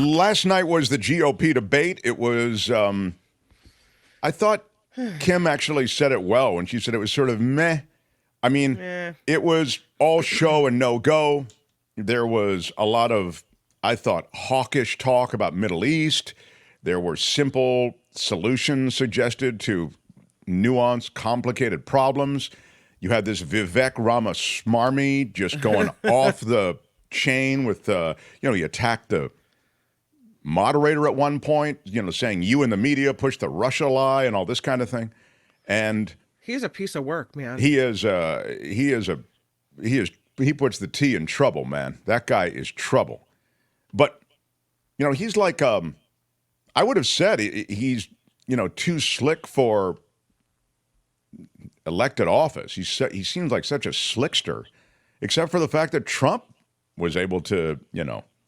last night was the GOP debate. It was, I thought Kim actually said it well when she said it was sort of meh. I mean, it was all show and no go. There was a lot of, I thought, hawkish talk about Middle East. There were simple solutions suggested to nuanced, complicated problems. You had this Vivek Ramaswamy just going off the chain with, he attacked the moderator at one point, saying you and the media push the Russia lie and all this kind of thing. And he's a piece of work, man. He puts the T in trouble, man. That guy is trouble. But, he's like, I would have said he's, too slick for elected office. He seems like such a slickster, except for the fact that Trump was able to,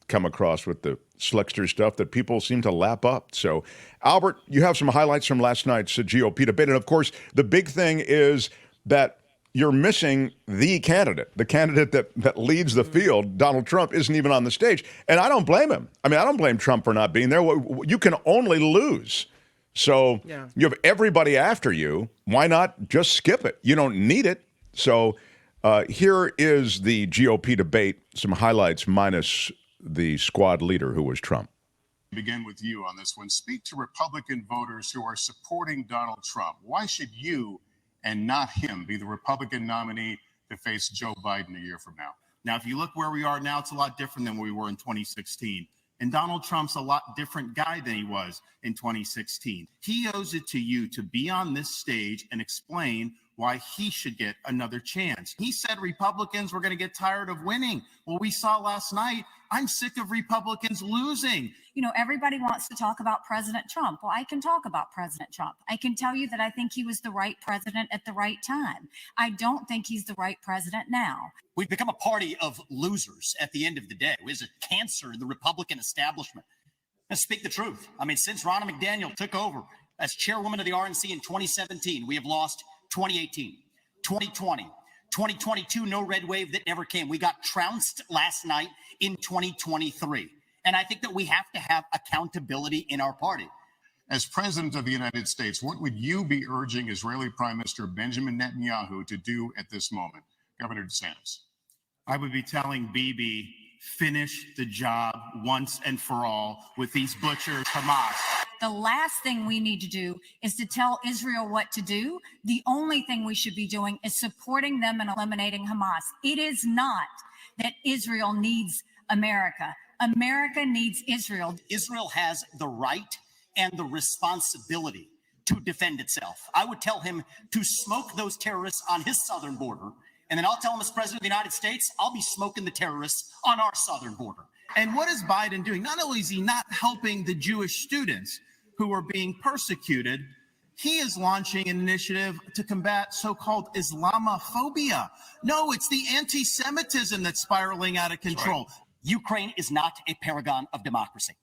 come across with the slickster stuff that people seem to lap up. So, Albert, you have some highlights from last night's GOP debate. And, of course, the big thing is that you're missing the candidate that leads the field. Donald Trump isn't even on the stage. And I don't blame him. I mean, I don't blame Trump for not being there. You can only lose. So you have everybody after you. Why not just skip it? You don't need it. So here is the GOP debate, some highlights minus the squad leader who was Trump. Begin with you on this one. Speak to Republican voters who are supporting Donald Trump. Why should you and not him be the Republican nominee to face Joe Biden a year from now? Now, if you look where we are now, it's a lot different than we were in 2016. And Donald Trump's a lot different guy than he was in 2016. He owes it to you to be on this stage and explain why he should get another chance. He said Republicans were going to get tired of winning. Well, we saw last night, I'm sick of Republicans losing. Everybody wants to talk about President Trump. Well, I can talk about President Trump. I can tell you that I think he was the right president at the right time. I don't think he's the right president now. We've become a party of losers at the end of the day. It was a cancer in the Republican establishment. Let's speak the truth. I mean, since Ronna McDaniel took over as chairwoman of the RNC in 2017, we have lost 2018, 2020, 2022, no red wave that never came. We got trounced last night in 2023. And I think that we have to have accountability in our party. As President of the United States, what would you be urging Israeli Prime Minister Benjamin Netanyahu to do at this moment? Governor DeSantis. I would be telling Bibi, finish the job once and for all with these butchers, Hamas. The last thing we need to do is to tell Israel what to do. The only thing we should be doing is supporting them and eliminating Hamas. It is not that Israel needs America. America needs Israel. Israel has the right and the responsibility to defend itself. I would tell him to smoke those terrorists on his southern border, and then I'll tell him as president of the United States, I'll be smoking the terrorists on our southern border. And what is Biden doing? Not only is he not helping the Jewish students who are being persecuted, he is launching an initiative to combat so-called Islamophobia. No, it's the anti-Semitism that's spiraling out of control. Right. Ukraine is not a paragon of democracy.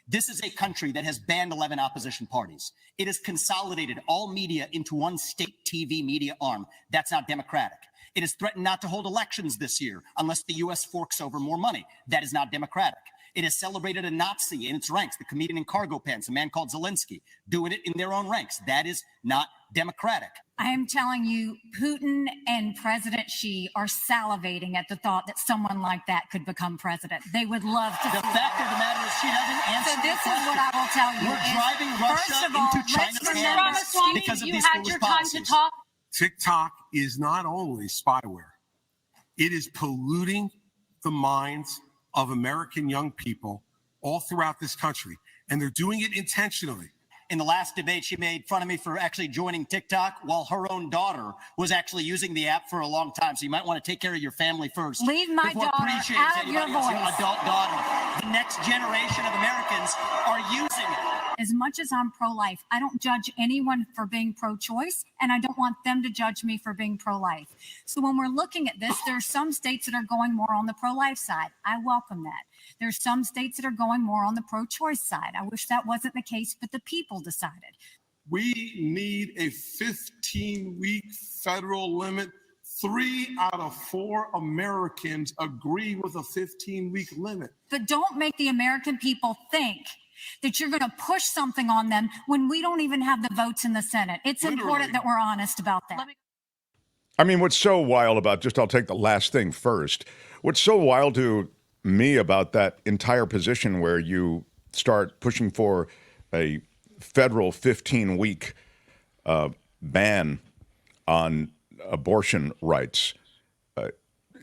This is a country that has banned 11 opposition parties. It has consolidated all media into one state TV media arm. That's not democratic. It has threatened not to hold elections this year unless the U.S. forks over more money. That is not democratic. It has celebrated a Nazi in its ranks, the comedian in cargo pants, a man called Zelensky, doing it in their own ranks. That is not democratic. I am telling you, Putin and President Xi are salivating at the thought that someone like that could become president. They would love to. The fact of the matter is she doesn't answer So this is what I will tell you. We're driving Russia into China's hands because of these foolish policies. TikTok is not only spyware. It is polluting the minds of American young people all throughout this country, and they're doing it intentionally. In the last debate, she made fun of me for actually joining TikTok while her own daughter was actually using the app for a long time. So you might want to take care of your family first. Leave my daughter out of your voice. Your adult daughter. The next generation of Americans are using it. As much as I'm pro-life, I don't judge anyone for being pro-choice, and I don't want them to judge me for being pro-life. So when we're looking at this, there are some states that are going more on the pro-life side. I welcome that. There's some states that are going more on the pro-choice side. I wish that wasn't the case, but the people decided. We need a 15-week federal limit 3 out of 4 Americans agree with a 15-week limit. But don't make the American people think that you're going to push something on them when we don't even have the votes in the Senate. It's important that we're honest about that. I mean, what's so wild about, just I'll take the last thing first. What's so wild to me about that entire position where you start pushing for a federal 15-week ban on abortion rights,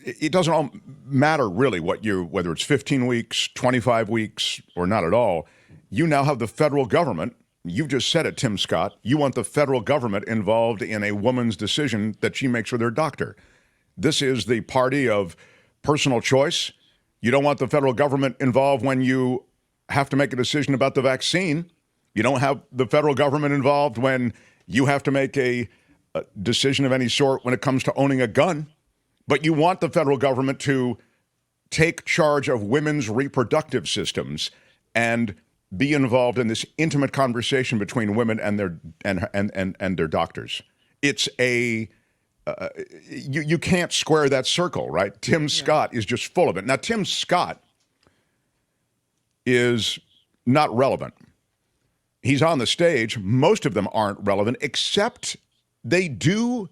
it doesn't all matter really whether it's 15 weeks, 25 weeks, or not at all. You now have the federal government. You just said it, Tim Scott. You want the federal government involved in a woman's decision that she makes with her doctor. This is the party of personal choice. You don't want the federal government involved when you have to make a decision about the vaccine. You don't have the federal government involved when you have to make a decision of any sort when it comes to owning a gun. But you want the federal government to take charge of women's reproductive systems and be involved in this intimate conversation between women and their doctors. It's a you can't square that circle, right? Tim Scott is just full of it. Now, Tim Scott is not relevant. He's on the stage. Most of them aren't relevant, except they do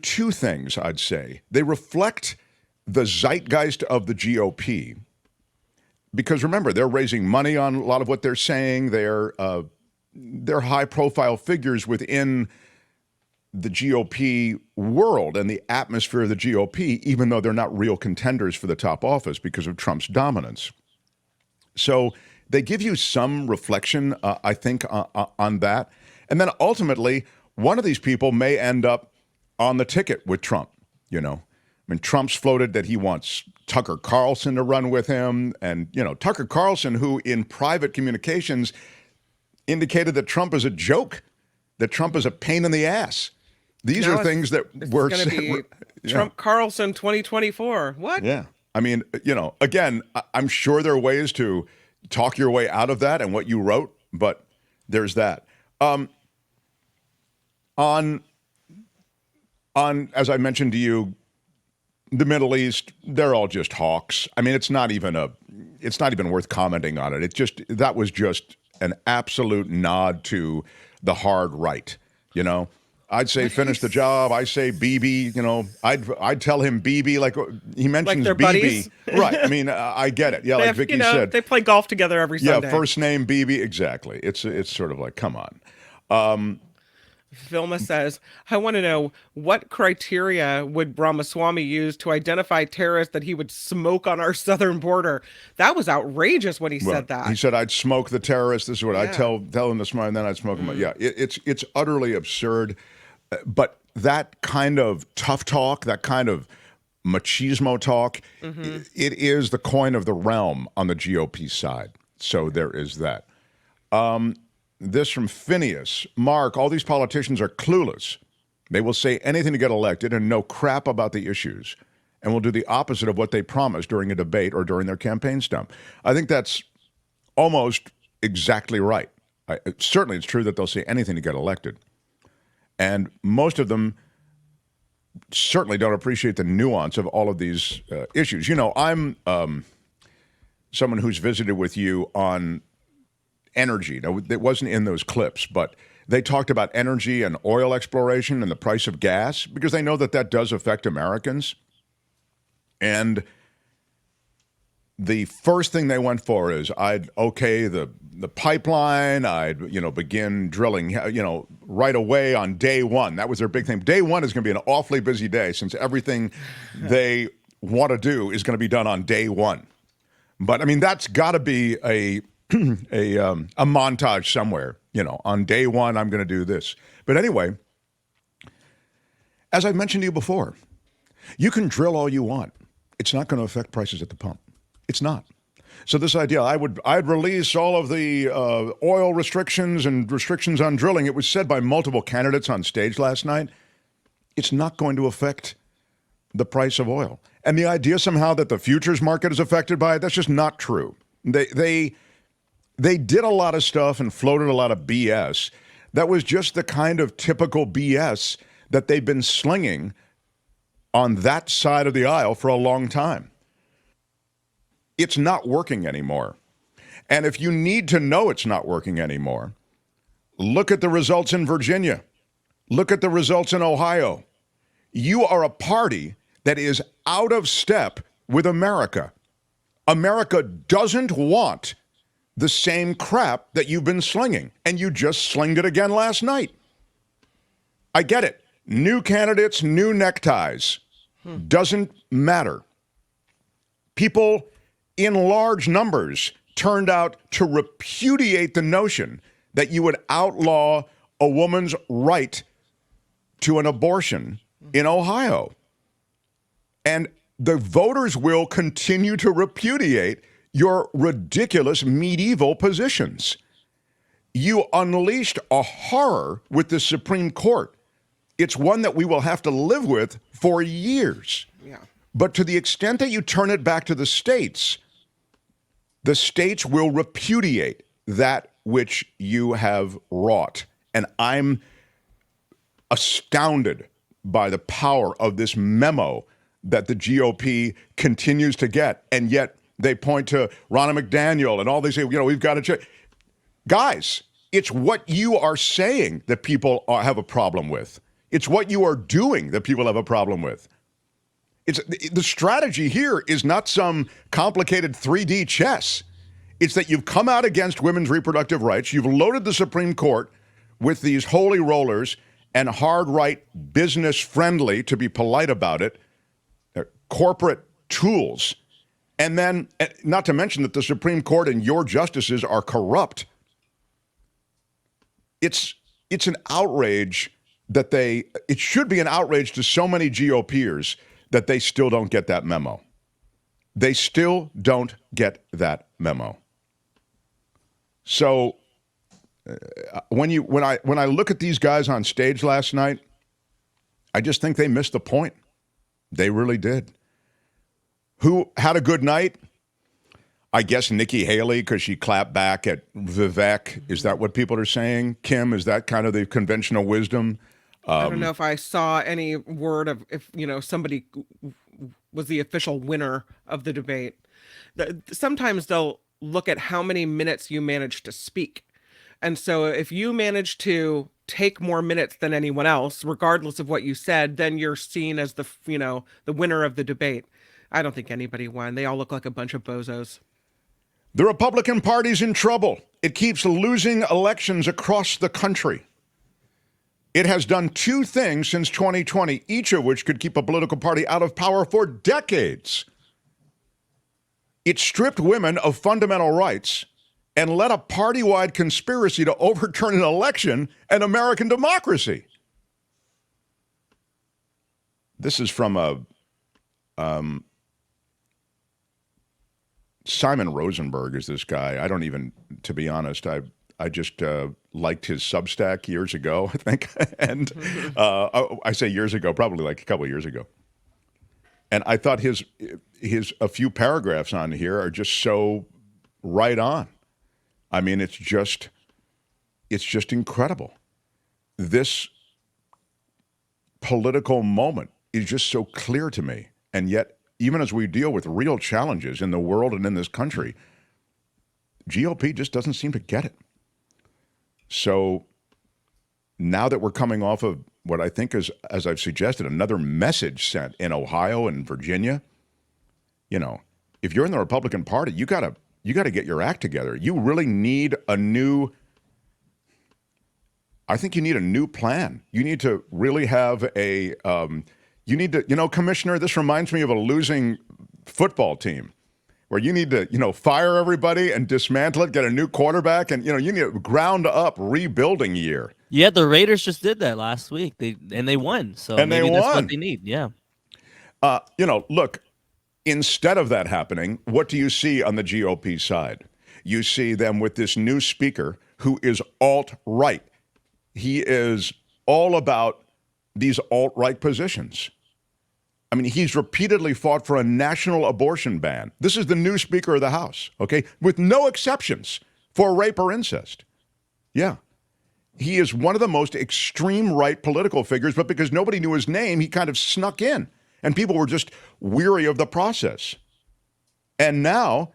two things, I'd say. They reflect the zeitgeist of the GOP. Because remember, they're raising money on a lot of what they're saying. They're high-profile figures within the GOP world and the atmosphere of the GOP, even though they're not real contenders for the top office because of Trump's dominance. So they give you some reflection, I think, on that. And then ultimately, one of these people may end up on the ticket with Trump, you know. I mean, Trump's floated that he wants Tucker Carlson to run with him. And, you know, Tucker Carlson, who in private communications indicated that Trump is a joke, that Trump is a pain in the ass. These are things that were going to be Trump Carlson 2024. What? Yeah. I mean, you know, again, I'm sure there are ways to talk your way out of that and what you wrote, but there's that. On as I mentioned to you, the Middle East, they're all just hawks. I mean, it's not even worth commenting on it. That was just an absolute nod to the hard right, you know. I'd say finish the job. I say Bibi, you know, I'd tell him Bibi, like he mentions like Bibi. Right. I mean, I get it. Yeah, like Vicky said. They play golf together every Sunday. Yeah, first name Bibi, exactly. It's sort of like, come on. Vilma says, I want to know what criteria would Ramaswamy use to identify terrorists that he would smoke on our southern border? That was outrageous when he said that. He said, I'd smoke the terrorists. This is what I'd tell them this morning, and then I'd smoke them. Yeah, it's utterly absurd. But that kind of tough talk, that kind of machismo talk, it is the coin of the realm on the GOP side. So there is that. This from Phineas. Mark, all these politicians are clueless. They will say anything to get elected and know crap about the issues and will do the opposite of what they promised during a debate or during their campaign stump. I think that's almost exactly right. Certainly it's true that they'll say anything to get elected. And most of them certainly don't appreciate the nuance of all of these issues. You know, I'm someone who's visited with you on energy. Now, it wasn't in those clips, but they talked about energy and oil exploration and the price of gas because they know that that does affect Americans. And the first thing they went for is I'd okay the pipeline. I'd begin drilling right away on day one. That was their big thing. Day one is going to be an awfully busy day since everything they want to do is going to be done on day one. But I mean that's got to be a montage somewhere. On day one I'm going to do this. But anyway, as I mentioned to you before, you can drill all you want. It's not going to affect prices at the pump. It's not. So this idea, I'd release all of the oil restrictions and restrictions on drilling. It was said by multiple candidates on stage last night. It's not going to affect the price of oil. And the idea somehow that the futures market is affected by it, that's just not true. They did a lot of stuff and floated a lot of BS that was just the kind of typical BS that they've been slinging on that side of the aisle for a long time. It's not working anymore. And if you need to know it's not working anymore, look at the results in Virginia. Look at the results in Ohio. You are a party that is out of step with America. America doesn't want the same crap that you've been slinging, and you just slinged it again last night. I get it. New candidates, new neckties. Doesn't matter. People in large numbers turned out to repudiate the notion that you would outlaw a woman's right to an abortion in Ohio. And the voters will continue to repudiate your ridiculous medieval positions. You unleashed a horror with the Supreme Court. It's one that we will have to live with for years. Yeah. But to the extent that you turn it back to the states will repudiate that which you have wrought. And I'm astounded by the power of this memo that the GOP continues to get. And yet they point to Ronna McDaniel and all they say, we've got to check. Guys, it's what you are saying that people have a problem with. It's what you are doing that people have a problem with. It's the strategy here is not some complicated 3D chess. It's that you've come out against women's reproductive rights. You've loaded the Supreme Court with these holy rollers and hard right, business friendly, to be polite about it, corporate tools. And then, not to mention that the Supreme Court and your justices are corrupt. It's an outrage that it should be an outrage to so many GOPers that they still don't get that memo. They still don't get that memo. So when I look at these guys on stage last night, I just think they missed the point. They really did. Who had a good night? I guess Nikki Haley, because she clapped back at Vivek. Is that what people are saying? Kim, is that kind of the conventional wisdom? I don't know if I saw any word of if somebody was the official winner of the debate. Sometimes they'll look at how many minutes you manage to speak. And so if you manage to take more minutes than anyone else, regardless of what you said, then you're seen as the winner of the debate. I don't think anybody won. They all look like a bunch of bozos. The Republican Party's in trouble. It keeps losing elections across the country. It has done two things since 2020, each of which could keep a political party out of power for decades. It stripped women of fundamental rights and led a party-wide conspiracy to overturn an election and American democracy. This is from Simon Rosenberg is this guy. I don't even, to be honest, I just liked his Substack years ago, I think. And I say years ago, probably like a couple of years ago. And I thought his a few paragraphs on here are just so right on. I mean, it's just incredible. This political moment is just so clear to me. And yet, even as we deal with real challenges in the world and in this country, GOP just doesn't seem to get it. So now that we're coming off of what I think is, as I've suggested, another message sent in Ohio and Virginia, if you're in the Republican Party, you gotta get your act together. You really need I think you need a new plan. You need to really have Commissioner, this reminds me of a losing football team where you need to, fire everybody and dismantle it, get a new quarterback, and, you need a ground-up rebuilding year. Yeah, the Raiders just did that last week. They won. So maybe that's what they need. Yeah. Look, instead of that happening, what do you see on the GOP side? You see them with this new speaker who is alt-right. He is all about these alt-right positions. I mean, he's repeatedly fought for a national abortion ban. This is the new Speaker of the House, okay, with no exceptions for rape or incest. Yeah. He is one of the most extreme right political figures, but because nobody knew his name, he kind of snuck in. and people were just weary of the process. And now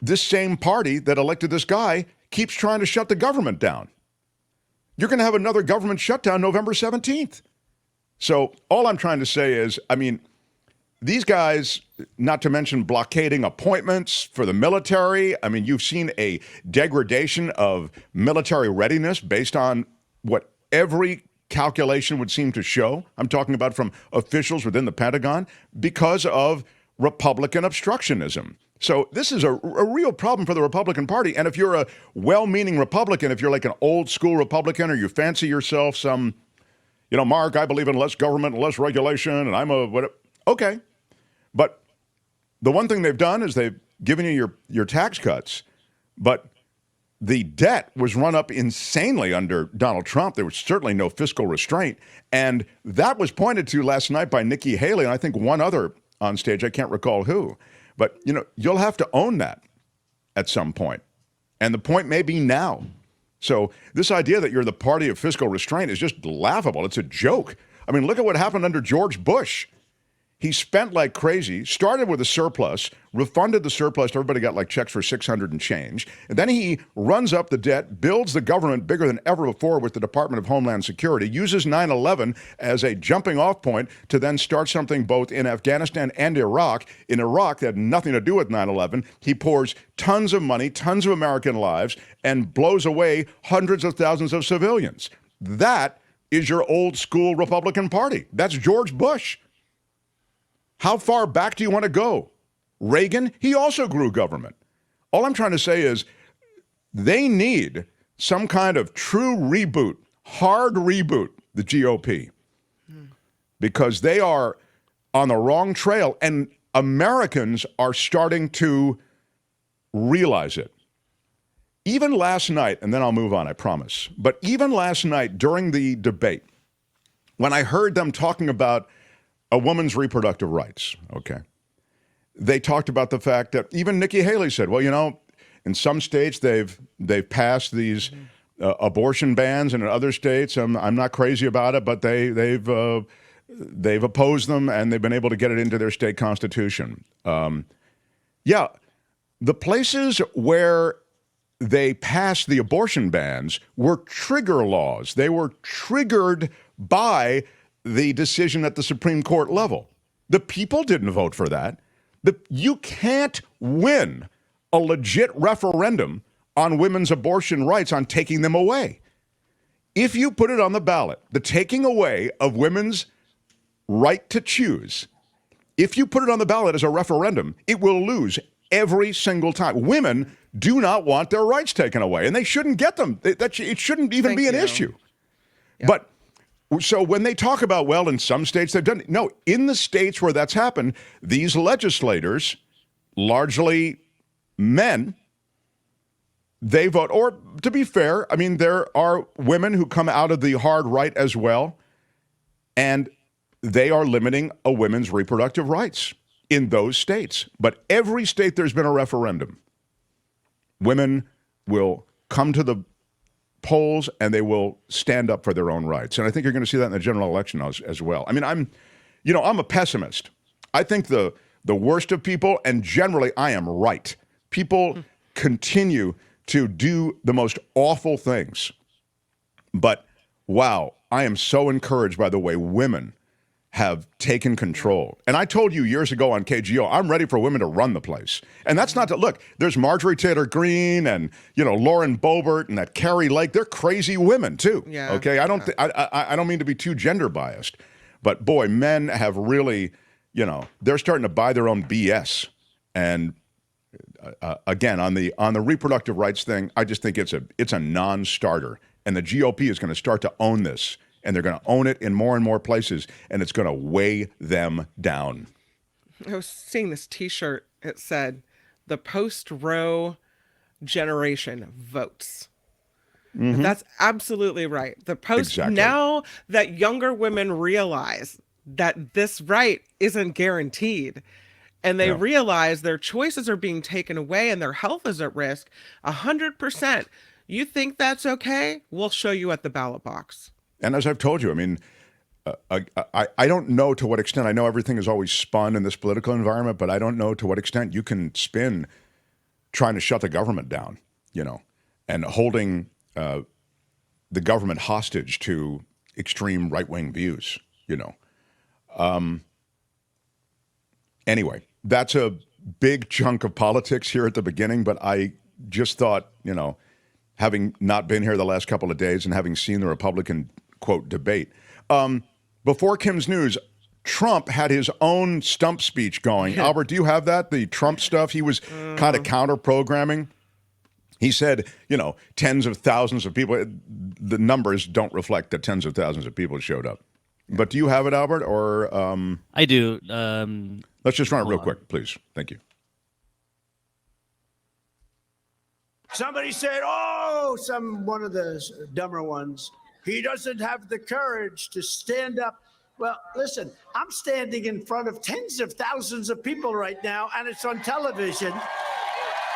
this same party that elected this guy keeps trying to shut the government down. You're going to have another government shutdown November 17th. So all I'm trying to say is, I mean, these guys, not to mention blockading appointments for the military. I mean, you've seen a degradation of military readiness based on what every calculation would seem to show. I'm talking about from officials within the Pentagon because of Republican obstructionism. So this is a real problem for the Republican Party. And if you're a well-meaning Republican, if you're like an old school Republican, or you fancy yourself some, you know, Mark, I believe in less government and less regulation, and I'm a what? Okay. But the one thing they've done is they've given you your tax cuts, but the debt was run up insanely under Donald Trump. There was certainly no fiscal restraint. And that was pointed to last night by Nikki Haley, and I think one other on stage, I can't recall who. But, you know, you'll have to own that at some point. And the point may be now. So this idea that you're the party of fiscal restraint is just laughable. It's a joke. I mean, look at what happened under George Bush. He spent like crazy, started with a surplus, refunded the surplus. Everybody got like checks for 600 and change. And then he runs up the debt, builds the government bigger than ever before with the Department of Homeland Security, uses 9/11 as a jumping off point to then start something both in Afghanistan and Iraq. In Iraq, that had nothing to do with 9/11. He pours tons of money, tons of American lives, and blows away hundreds of thousands of civilians. That is your old school Republican Party. That's George Bush. How far back do you want to go? Reagan, he also grew government. All I'm trying to say is they need some kind of true reboot, hard reboot, the GOP, because they are on the wrong trail, and Americans are starting to realize it. Even last night, and then I'll move on, I promise, but even last night during the debate, when I heard them talking about a woman's reproductive rights, okay, they talked about the fact that even Nikki Haley said, well, you know, in some states they've passed these abortion bans, and in other states, I'm not crazy about it, but they've opposed them, and they've been able to get it into their state constitution. Yeah, the places where they passed the abortion bans were trigger laws. They were triggered by the decision at the Supreme Court level. The people didn't vote for that. You can't win a legit referendum on women's abortion rights on taking them away. If you put it on the ballot, the taking away of women's right to choose, if you put it on the ballot as a referendum, it will lose every single time. Women do not want their rights taken away, and they shouldn't get them. It shouldn't even be an issue. Yep. But so when they talk about, well, in some states they've done it, no, in the states where that's happened, these legislators, largely men, they vote. Or to be fair, I mean, there are women who come out of the hard right as well, and they are limiting a women's reproductive rights in those states. But every state there's been a referendum, women will come to the polls and they will stand up for their own rights. And I think you're going to see that in the general election as well. I mean, I'm a pessimist. I think the worst of people, and generally I am right. People continue to do the most awful things. But wow, I am so encouraged by the way women have taken control. And I told you years ago on KGO, I'm ready for women to run the place. And that's not to look, there's Marjorie Taylor Greene and, Lauren Boebert and that Carrie Lake. They're crazy women too. Yeah. Okay. I don't mean to be too gender biased, but boy, men have really, they're starting to buy their own BS. And again, on the reproductive rights thing, I just think it's a non-starter. And the GOP is going to start to own this. And they're going to own it in more and more places, and it's going to weigh them down. I was seeing this T-shirt. It said, "The post-Roe generation votes." Mm-hmm. That's absolutely right. Now that younger women realize that this right isn't guaranteed, and they realize their choices are being taken away and their health is at risk, 100%. You think that's okay? We'll show you at the ballot box. And as I've told you, I mean, I don't know to what extent. I know everything is always spun in this political environment, but I don't know to what extent you can spin trying to shut the government down, and holding the government hostage to extreme right-wing views, Anyway, that's a big chunk of politics here at the beginning, but I just thought, having not been here the last couple of days and having seen the Republican, quote, debate. Before Kim's News, Trump had his own stump speech going. Albert, do you have that? The Trump stuff? He was kind of counter-programming. He said, tens of thousands of people. The numbers don't reflect that tens of thousands of people showed up. But do you have it, Albert? Or I do. Let's just run it real quick, please. Thank you. Somebody said, one of the dumber ones, he doesn't have the courage to stand up. Well, listen, I'm standing in front of tens of thousands of people right now, and it's on television.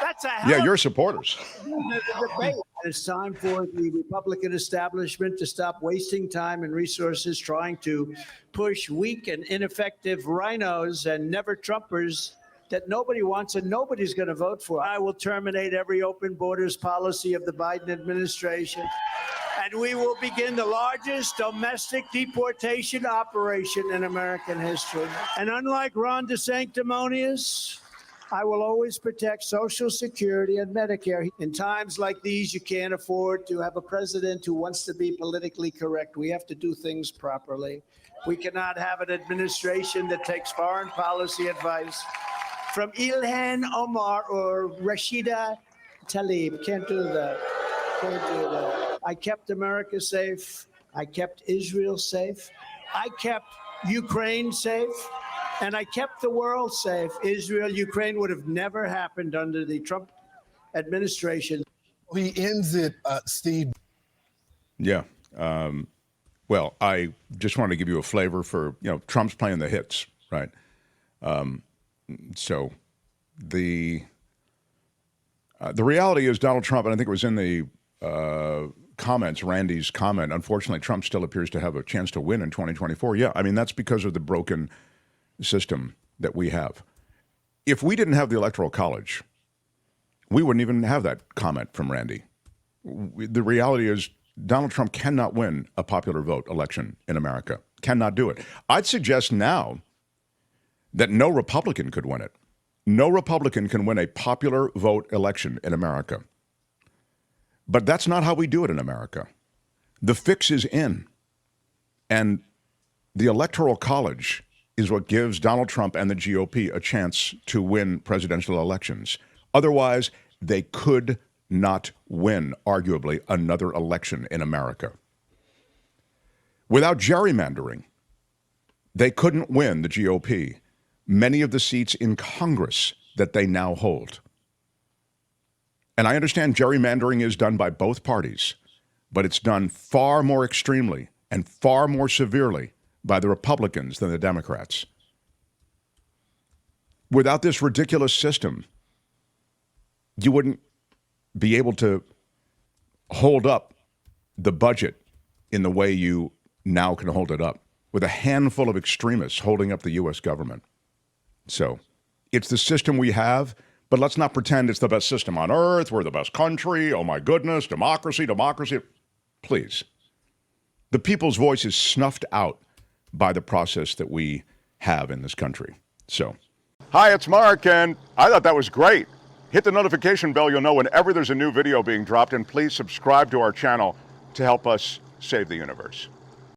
That's a your supporters. Debate. It's time for the Republican establishment to stop wasting time and resources trying to push weak and ineffective rhinos and never-Trumpers that nobody wants and nobody's going to vote for. I will terminate every open borders policy of the Biden administration, and we will begin the largest domestic deportation operation in American history. And unlike Ron DeSanctimonious, I will always protect Social Security and Medicare. In times like these, you can't afford to have a president who wants to be politically correct. We have to do things properly. We cannot have an administration that takes foreign policy advice from Ilhan Omar or Rashida Tlaib. Can't do that. Can't do that. I kept America safe. I kept Israel safe. I kept Ukraine safe. And I kept the world safe. Israel, Ukraine would have never happened under the Trump administration. He ends it, Steve. Yeah. Well, I just wanted to give you a flavor for, Trump's playing the hits, right? So the reality is Donald Trump, and I think it was in the comments, Randy's comment, unfortunately, Trump still appears to have a chance to win in 2024. Yeah, I mean, that's because of the broken system that we have. If we didn't have the Electoral College, we wouldn't even have that comment from Randy. The reality is Donald Trump cannot win a popular vote election in America. Cannot do it. I'd suggest now that no Republican could win it. No Republican can win a popular vote election in America. But that's not how we do it in America. The fix is in. And the Electoral College is what gives Donald Trump and the GOP a chance to win presidential elections. Otherwise, they could not win, arguably, another election in America. Without gerrymandering, they couldn't win, the GOP, many of the seats in Congress that they now hold. And I understand gerrymandering is done by both parties, but it's done far more extremely and far more severely by the Republicans than the Democrats. Without this ridiculous system, you wouldn't be able to hold up the budget in the way you now can hold it up, with a handful of extremists holding up the U.S. government. So it's the system we have, but let's not pretend it's the best system on earth. We're the best country. Oh, my goodness. Democracy, democracy. Please. The people's voice is snuffed out by the process that we have in this country. So, hi, it's Mark, and I thought that was great. Hit the notification bell. You'll know whenever there's a new video being dropped, and please subscribe to our channel to help us save the universe.